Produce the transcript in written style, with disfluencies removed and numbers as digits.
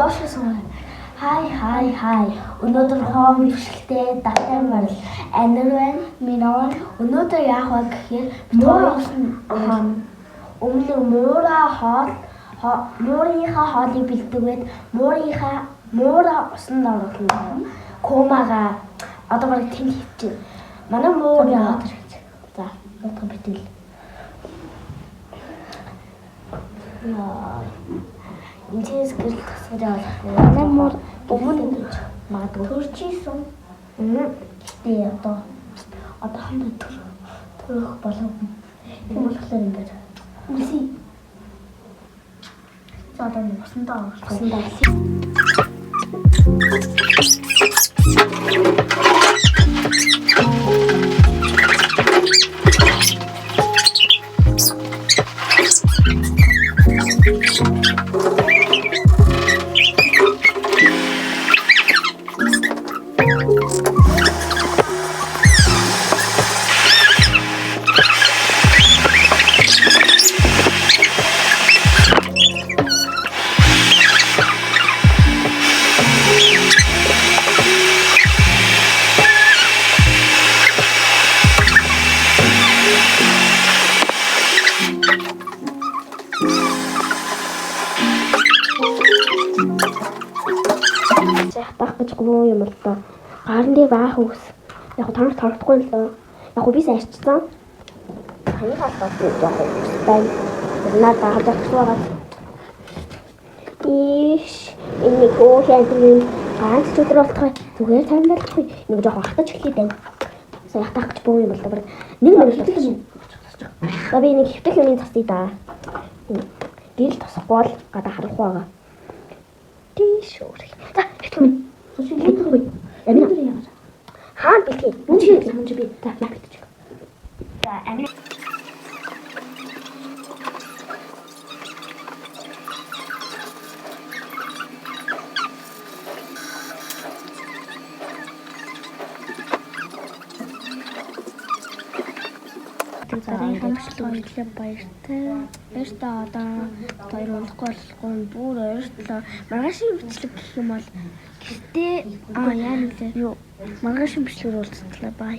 Даашсан. Хай. Өнөөдөр хоом бишгэлтэй давтан байна. Анирвэн минон өнөөдөр яах вэ гэхээр өмнө муурийнхаа хоолыг бэлдээгээд муура усан оруулна. Комага одоо барыг тэн хийчих. Манай муур яа гэж. За, бодох битэл. Инчээс гэрэл тасгаж авахгүй. Манай муур өмнө магадгүй төрчихсэн. Тий одоо хамт төрөх болов. Тийм болохоор ингээд үлсий. За одоо нэг усандаа оруулсан. Тах гэж гоо юм л доо. Гарын дээр баах үс. Яг танах тарахгүй л доо. Яг би сайрчсан. Хаяа хатаад яг байна. Надад хатагсуугаад. Иш энэ гоошэнтэн ганц өдөр болтгой. Зүгээр таймлахгүй. Нэг жоох хатаж эхлэе дэв. Сая хатах гэж боо юм л доо. Нэг минут болчихсон. За би нэг хөвтөх юмны тасдаа да. Гэл тосохгүй бол гадаа харахгүй байгаа. Тийш өөрх. За хэвтэн. Сошиалгүй. Амин яа. Хаан бэлхий. Мөн чи би. За яа битчих. За амин. Зарим хамшлуулсан баяртай. Баяртай одоо хоёр унахгүй болохгүй бүр баярлалаа. Маргаашийн бичлэг гэх юм бол гэтээ яа нэлээ юу маргаашийн бичлэг уулзтлаа бай.